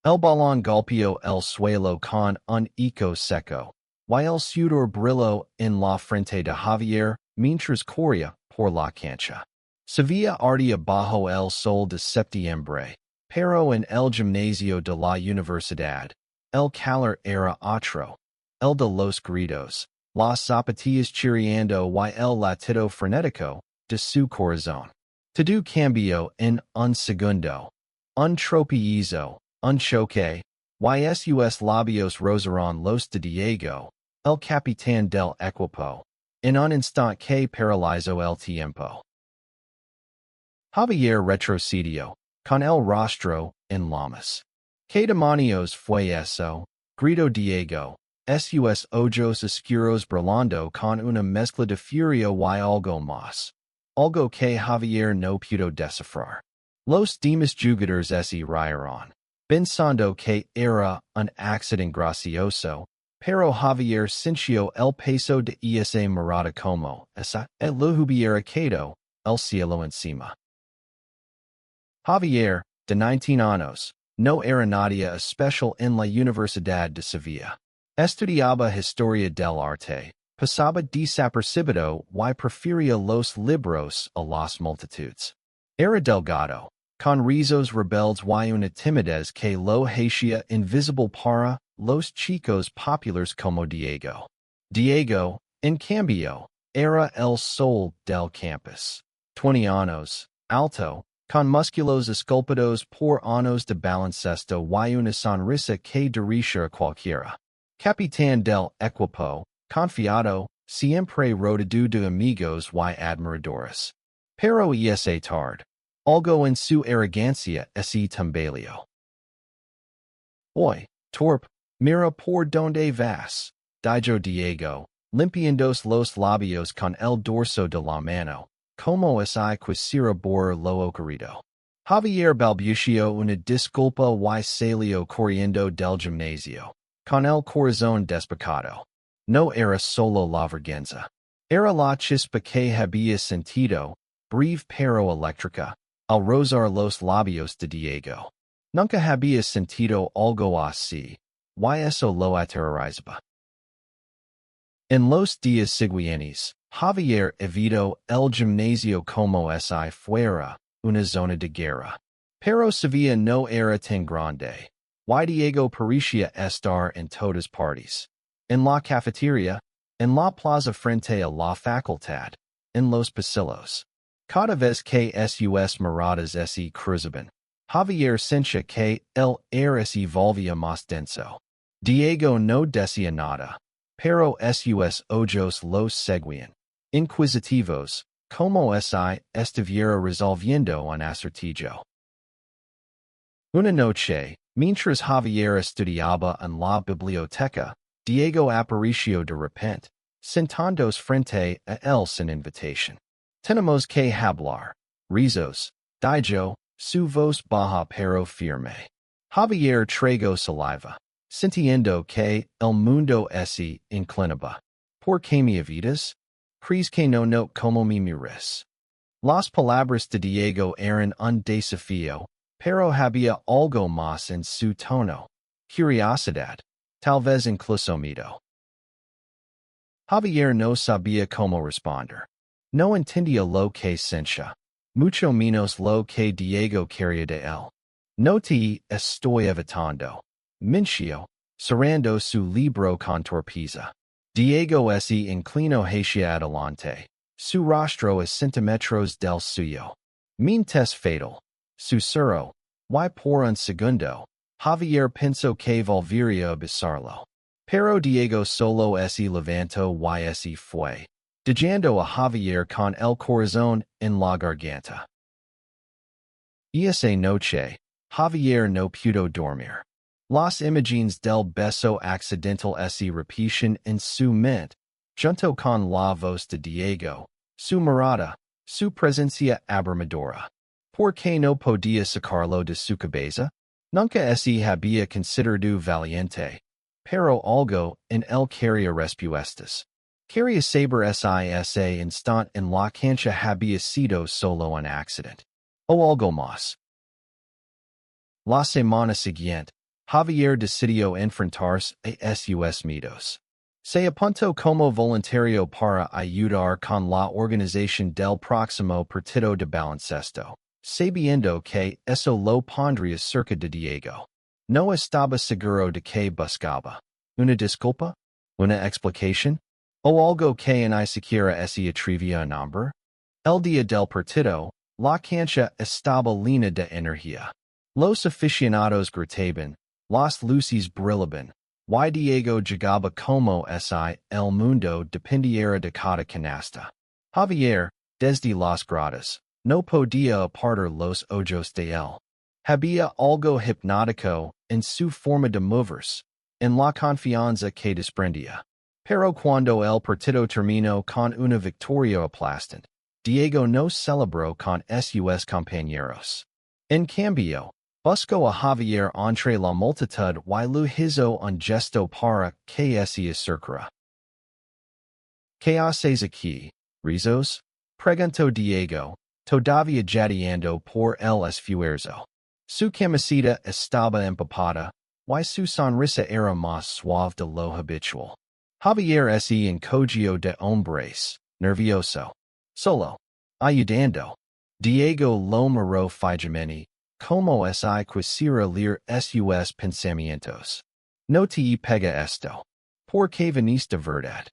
El balón golpeó el suelo con un eco seco, y el sudor brilló en la frente de Javier mientras corría por la cancha. Sevilla ardía bajo el sol de septiembre, pero en el gimnasio de la universidad, el calor era otro, el de los gritos, las zapatillas chirriando y el latido frenético de su corazón. Todo cambio en un segundo, un tropiezo, un choque, y sus labios rozaron los de Diego, el capitán del equipo, en un instante que paralizó el tiempo. Javier retrocedió, con el rostro en llamas. ¿Qué demonios fue eso? Gritó Diego, sus ojos oscuros brillando con una mezcla de furia y algo más. Algo que Javier no pudo descifrar. Los demás jugadores se rieron, pensando que era un accidente gracioso, pero Javier sintió el peso de esa mirada como esa et lo hubiera quedado el cielo encima. Javier, de 19 años, no era nadie especial en la Universidad de Sevilla. Estudiaba historia del arte, pasaba desapercibido y prefería los libros a las multitudes. Era delgado, con rizos rebeldes y una timidez que lo hacía invisible para los chicos populares como Diego. Diego, en cambio, era el sol del campus. 20 años, alto, con músculos esculpidos por años de baloncesto y una sonrisa que derricha a cualquiera. Capitán del equipo, confiado, siempre rodeado de amigos y admiradores. Pero esa tarde, algo en su arrogancia se tambaleó. Hoy, torpe, mira por donde vas, dijo Diego, limpiándose los labios con el dorso de la mano, como si quisiera borrar lo ocurrido. Javier balbuceó una disculpa y salió corriendo del gimnasio, con el corazón despejado. No era solo la vergüenza. Era la chispa que había sentido, breve pero eléctrica, al rozar los labios de Diego. Nunca había sentido algo así, y eso lo aterrorizaba. En los días siguientes, Javier evitó el gimnasio como si fuera una zona de guerra. Pero Sevilla no era tan grande, y Diego parecía estar en todas partes. En la cafetería, en la plaza frente a la facultad, en los pasillos. Cada vez que sus miradas se cruzaban, Javier sentía que el aire se volvía más denso. Diego no decía nada, pero sus ojos los seguían, inquisitivos, como si estuviera resolviendo un acertijo. Una noche, mientras Javier estudiaba en la biblioteca, Diego apareció de repente, sentándose frente a él sin invitación. Tenemos que hablar. Rizos, dijo, su voz baja pero firme. Javier tragó saliva, sintiendo que el mundo se inclinaba. ¿Por qué me evitas? ¿Crees que no noto como me miras? Las palabras de Diego eran un desafío, pero había algo más en su tono. Curiosidad, tal vez incluso miedo. Javier no sabía cómo responder. No entendía lo que sentía, mucho menos lo que Diego quería de él. No te estoy evitando, mintió, cerrando su libro con torpeza. Diego se inclinó hacia adelante, su rostro a centímetros del suyo. Mientes fatal, susurró, y por un segundo, Javier pensó que volvería a besarlo. Pero Diego solo se levantó y se fue, dejando a Javier con el corazón en la garganta. Esa noche, Javier no pudo dormir. Las imágenes del beso accidental se repetían en su mente, junto con la voz de Diego, su mirada, su presencia abrumadora. ¿Por qué no podía sacarlo de su cabeza? Nunca se había considerado valiente, pero algo en él quería respuestas. Quería saber si ese instante en la cancha había sido solo un accidente, o algo más. La semana siguiente, Javier decidió enfrentarse a sus miedos. Se apuntó como voluntario para ayudar con la organización del próximo partido de baloncesto, sabiendo que eso lo pondría cerca de Diego. No estaba seguro de que buscaba una disculpa, una explicación, o algo que ni siquiera se atrevía a nombrar. El día del partido, la cancha estaba llena de energía. Los aficionados gritaban, las luces brillaban, y Diego llegaba como si el mundo dependiera de cada canasta. Javier, desde las gradas, no podía apartar los ojos de él. Había algo hipnótico en su forma de moverse, en la confianza que desprendía. Pero cuando el partido terminó con una victoria aplastante, Diego no celebró con sus compañeros. En cambio, buscó a Javier entre la multitud y lo hizo un gesto para que se acercara. ¿Qué haces aquí, Rizos? Preguntó Diego, todavía jadeando por el esfuerzo. Su camiseta estaba empapada, y su sonrisa era más suave de lo habitual. Javier se encogió de hombres, nervioso. Solo. Ayudando. Diego lo miró fijamente, como si quisiera leer sus pensamientos. No te pega esto. ¿Por qué viniste verdad?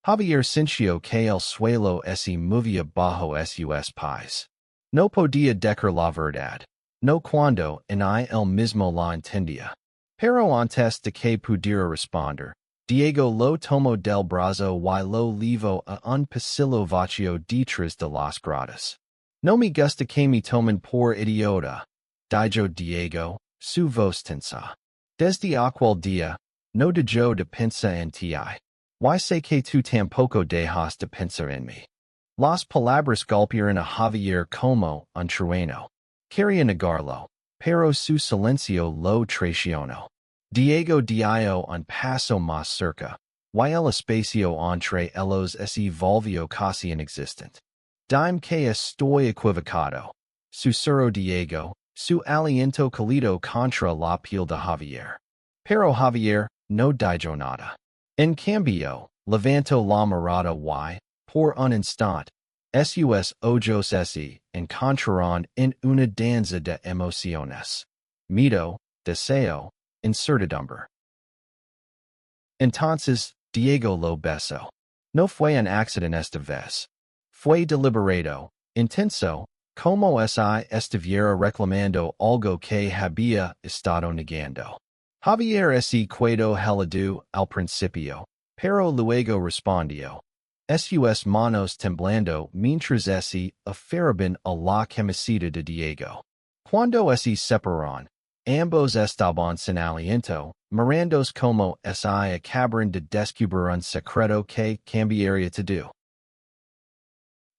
Javier sintió que el suelo se movía bajo sus pies. No podía decir la verdad. No cuando ni él mismo la entendía. Pero antes de que pudiera responder, Diego lo tomó del brazo y lo llevó a un pasillo vacío detrás de las gradas. No me gusta que me tomen por idiota, dijo Diego, su voz tensa. Desde aquel día, no dejó de pensar en ti. Y sé que tú tampoco dejas de pensar en mí. Las palabras golpearon a Javier como un trueno. Quería negarlo, pero su silencio lo traicionó. Diego dio un paso más cerca, y el espacio entre ellos se volvió casi inexistente. Dime que estoy equivocado, susurró Diego, su aliento cálido contra la piel de Javier. Pero Javier no dijo nada. En cambio, levantó la mirada y, por un instante, sus ojos se encontraron en una danza de emociones. Miedo, deseo, incertidumbre. Entonces, Diego lo besó. No fue un accidente esta vez. Fue deliberado, intenso, como si estuviera reclamando algo que había estado negando. Javier se quedó helado al principio, pero luego respondió. Sus manos temblando mientras se aferraban a la camiseta de Diego. Cuando se separaron, ambos estaban sin aliento, mirándose como si acabaran de descubrir un secreto que cambiaría todo.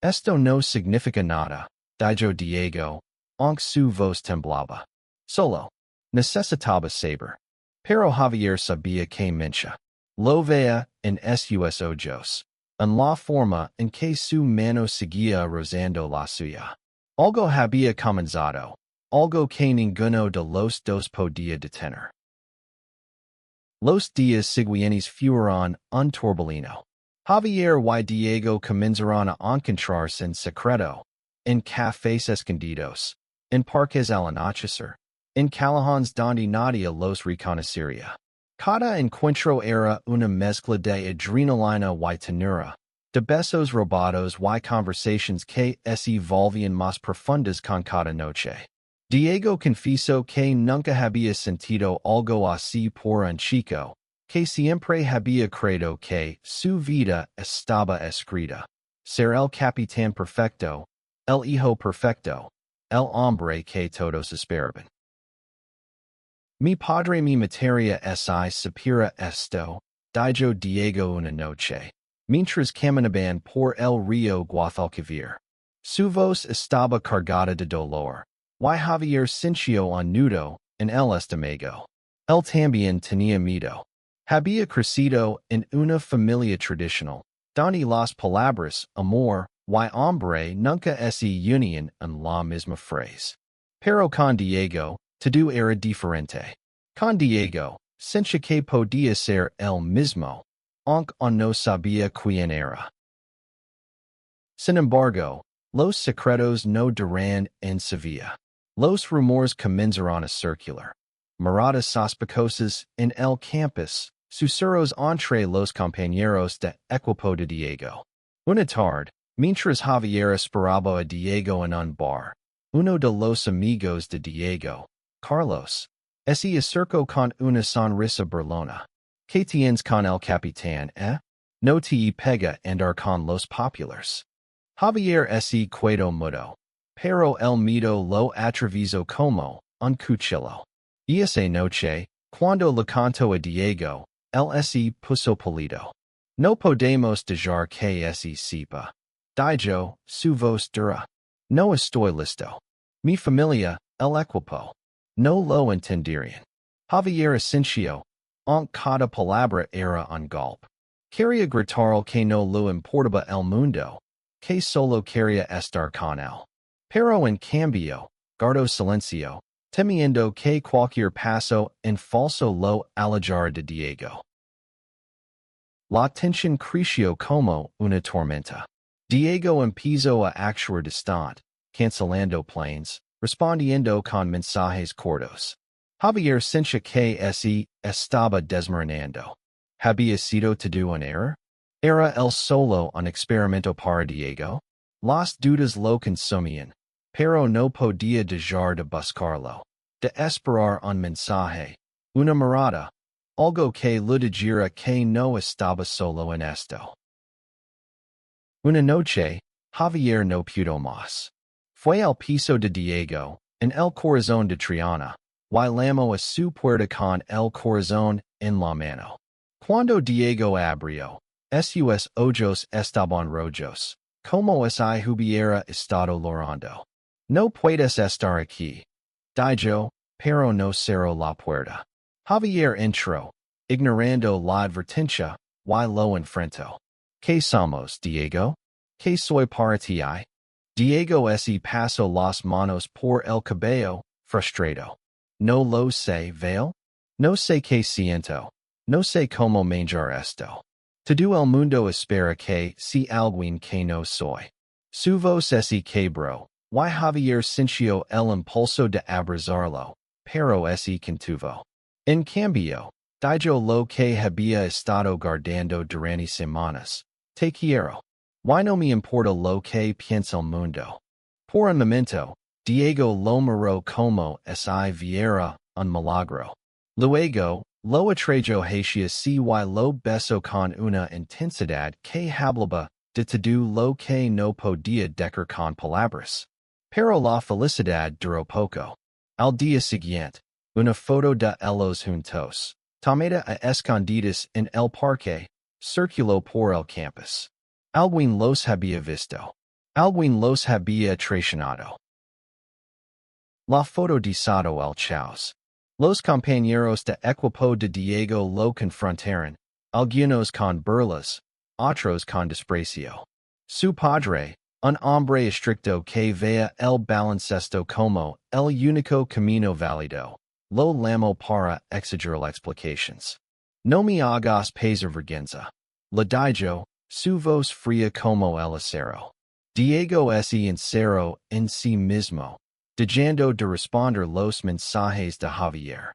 Esto no significa nada, dijo Diego, aunque su voz temblaba. Solo necesitaba saber. Pero Javier sabía que mentia. Lo veía en sus ojos, en la forma en que su mano seguía rozando la suya. Algo había comenzado, algo que ninguno de los dos podía detener. Los días siguientes fueron un torbellino. Javier y Diego comenzaron a encontrarse en secreto, en cafés escondidos, en parques al anochecer, en callejones donde nadie los reconociera. Cada encuentro era una mezcla de adrenalina y ternura, de besos robados y conversaciones que se volvían más profundas con cada noche. Diego confesó que nunca había sentido algo así por un chico, que siempre había creído que su vida estaba escrita. Ser el capitán perfecto, el hijo perfecto, el hombre que todos esperaban. Mi padre me materia si supiera esto, dijo Diego una noche, mientras caminaban por el río Guadalquivir. Su voz estaba cargada de dolor, y Javier sintió un nudo en el estómago. Él también tenía miedo. Había crecido en una familia tradicional, donde las palabras amor y hombre nunca se unían en la misma frase. Pero con Diego, todo era diferente. Con Diego, sencha que podía ser el mismo, aunque no sabía quién era. Sin embargo, los secretos no duran en Sevilla. Los rumores comenzaron a circular. Miradas sospechosas en el campus, susurros entre los compañeros de equipo de Diego. Una tarde, mientras Javier esperaba a Diego en un bar, uno de los amigos de Diego, Carlos, se acercó con una sonrisa burlona. ¿Qué tienes con el capitán, eh? No te pega andar con los populars. Javier se quedó mudo, pero el miedo lo atravesó como un cuchillo. Y esa noche, cuando le contó a Diego, él se puso pálido. No podemos dejar que se sepa. Dijo, su voz dura. No estoy listo. Mi familia, el equipo. No lo entenderían. Javier asintió, aunque cada palabra era un golpe. Quería gritar que no le importaba el mundo, que solo quería estar con él. Pero en cambio, guardó silencio, temiendo que cualquier paso en falso lo alejara de Diego. La tensión creció como una tormenta. Diego empezó a actuar distante, cancelando planes, respondiendo con mensajes cortos. Javier sentía que se estaba desmoronando. ¿Había sido todo un error? ¿Era el solo un experimento para Diego? Las dudas lo consumían, pero no podía dejar de buscarlo, de esperar un mensaje, una mirada, algo que le dijera que no estaba solo en esto. Una noche, Javier no pudo más. Fue al piso de Diego, en el corazón de Triana, y llamó a su puerta con el corazón en la mano. Cuando Diego abrió, sus ojos estaban rojos, como si hubiera estado llorando. No puedes estar aquí, dijo, pero no cerró la puerta. Javier entró, ignorando la advertencia, y lo enfrentó. ¿Qué somos, Diego? ¿Qué soy para ti? Diego se pasó las manos por el cabello, frustrado. No lo sé, Vale. No sé qué siento. No sé cómo manejar esto. Todo el mundo espera que si alguien que no soy. Su voz se quebró, y Javier sintió el impulso de abrazarlo, pero se contuvo. En cambio, dijo lo que había estado guardando durante semanas. Te quiero. Y no me importa lo que piensa el mundo. Por un momento, Diego lo miró como si viera un milagro. Luego, lo atrajo hacia sí y lo besó con una intensidad que hablaba de todo lo que no podía decir con palabras. Pero la felicidad duró poco. Al día siguiente, una foto de ellos juntos, tomada a escondidas en el parque, circuló por el campus. Alguien los había visto. Alguien los había traicionado. La foto desató el caos. Los compañeros de equipo de Diego lo confrontaron, algunos con burlas, otros con desprecio. Su padre, un hombre estricto que veía el baloncesto como el único camino válido, lo llamó para exigir explicaciones. No me hagas pasar vergüenza. Le dijo, su voz fría como el acero. Diego se encerró en sí mismo, dejando de responder los mensajes de Javier.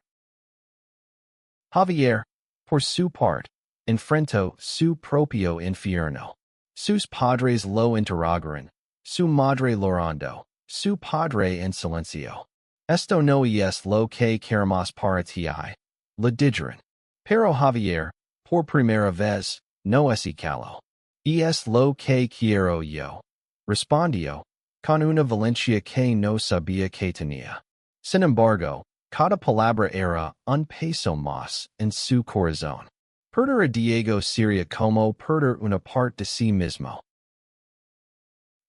Javier, por su parte, enfrentó su propio infierno. Sus padres lo interrogaron, su madre llorando, su padre en silencio. Esto no es lo que queremos para ti, le dijeron. Pero Javier, por primera vez, no se caló. Es lo que quiero yo, respondió, con una valencia que no sabía que tenía. Sin embargo, cada palabra era un peso más en su corazón. Perder a Diego sería como perder una parte de sí mismo.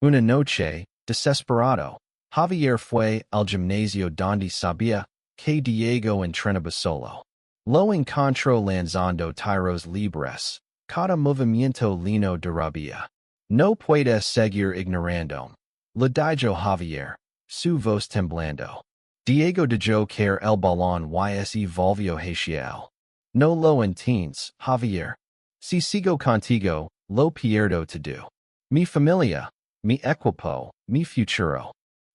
Una noche, desesperado, Javier fue al gimnasio donde sabía que Diego entrenaba solo. Lo encontró lanzando tiros libres, cada movimiento lleno de rabia. No puedes seguir ignorando. Le dijo Javier, su voz temblando. Diego de Jo Care el Balón y Volvio Hacia No lo en teens, Javier. Si sigo contigo, lo pierdo to do. Mi familia, mi equipo, mi futuro.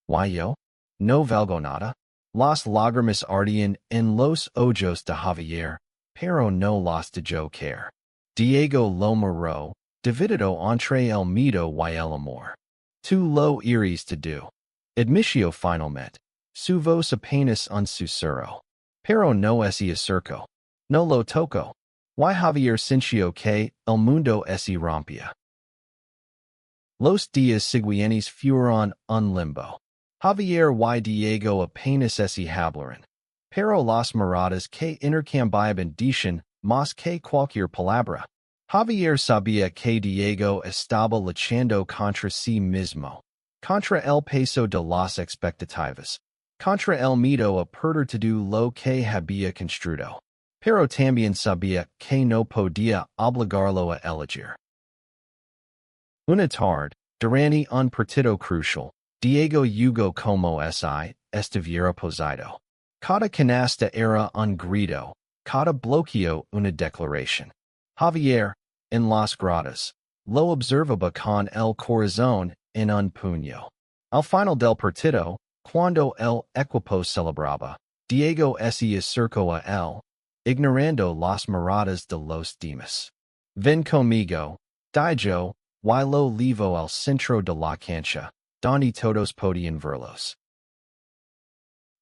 Why yo? No valgo nada. Las lágrimas ardían en los ojos de Javier, pero no las de Jo Care. Diego lo miró, dividido entre el miedo y el amor. Tu lo iris to do. Admitio finalmente. Su voz apenas un susurro. Pero no ese acerco. No lo toco. Y Javier sintió que el mundo se rompía. Los días siguientes fueron un limbo. Javier y Diego apenas se hablaron. Pero las miradas que intercambiaban dicen más que cualquier palabra. Javier sabía que Diego estaba luchando contra sí mismo, contra el peso de las expectativas, contra el miedo a perder todo lo que había construido. Pero también sabía que no podía obligarlo a elegir. Una tarde, durante un partido crucial, Diego jugó como si estuviera posado. Cada canasta era un grito, cada bloqueo una declaración. Javier, en las gradas, lo observaba con el corazón en un puño. Al final del partido, cuando el equipo celebraba, Diego se acercó a él, ignorando las miradas de los demás. Ven conmigo, dijo, y lo llevó al centro de la cancha, donde todos podían verlos.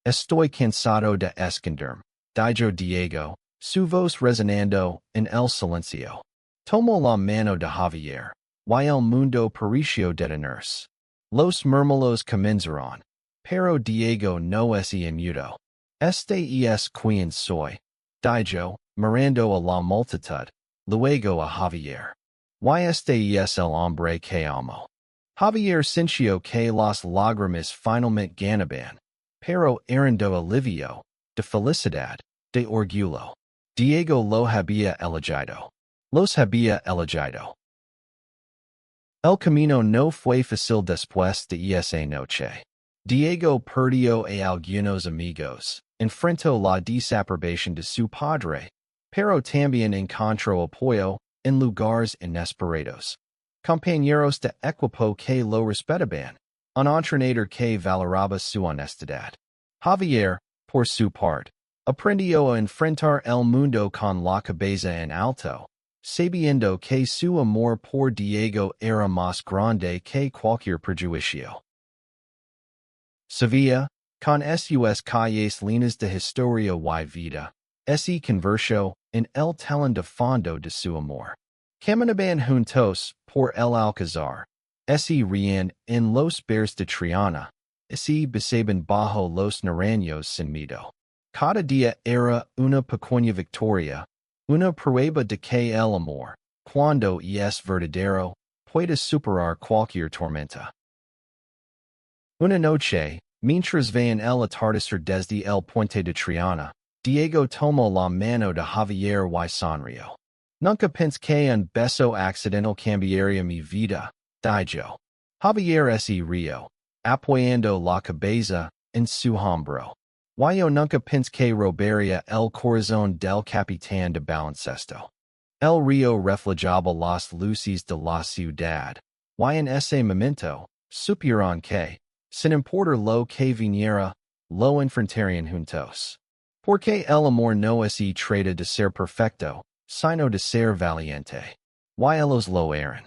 Estoy cansado de esconderme, dijo Diego, su voz resonando en el silencio. Tomó la mano de Javier, y el mundo pareció detenerse. Los murmullos comenzaron, pero Diego no se inmutó. Este es quien soy, dijo, mirando a la multitud, luego a Javier. Y este es el hombre que amo. Javier sintió que las lágrimas finalmente ganaban, pero eran de alivio, de felicidad, de orgullo. Diego lo había elegido. Los había elegido. El camino no fue fácil después de esa noche. Diego perdió a algunos amigos, enfrentó la desaparición de su padre, pero también encontró apoyo en lugares inesperados. Compañeros de equipo que lo respetaban, un entrenador que valoraba su honestidad. Javier, por su parte, aprendió a enfrentar el mundo con la cabeza en alto, sabiendo que su amor por Diego era más grande que cualquier prejuicio. Sevilla, con sus calles llenas de historia y vida, se convirtió en el telón de fondo de su amor. Caminaban juntos por el Alcázar, se reían en los bares de Triana, se besaban bajo los naranjos sin miedo. Cada día era una pequeña victoria, una prueba de que el amor, cuando es verdadero, puede superar cualquier tormenta. Una noche, mientras veían el atardecer desde el puente de Triana, Diego tomó la mano de Javier y sonrió. Nunca pensé que un beso accidental cambiaría mi vida, dijo. Javier se rió, apoyando la cabeza en su hombro. Yo nunca pensé que robaría el corazón del capitán de baloncesto. El río reflejaba las luces de la ciudad, y en ese momento, supieron que, sin importar lo que viniera, lo enfrentarían juntos. Porque el amor no se trata de ser perfecto, sino de ser valiente. Y ellos lo eran.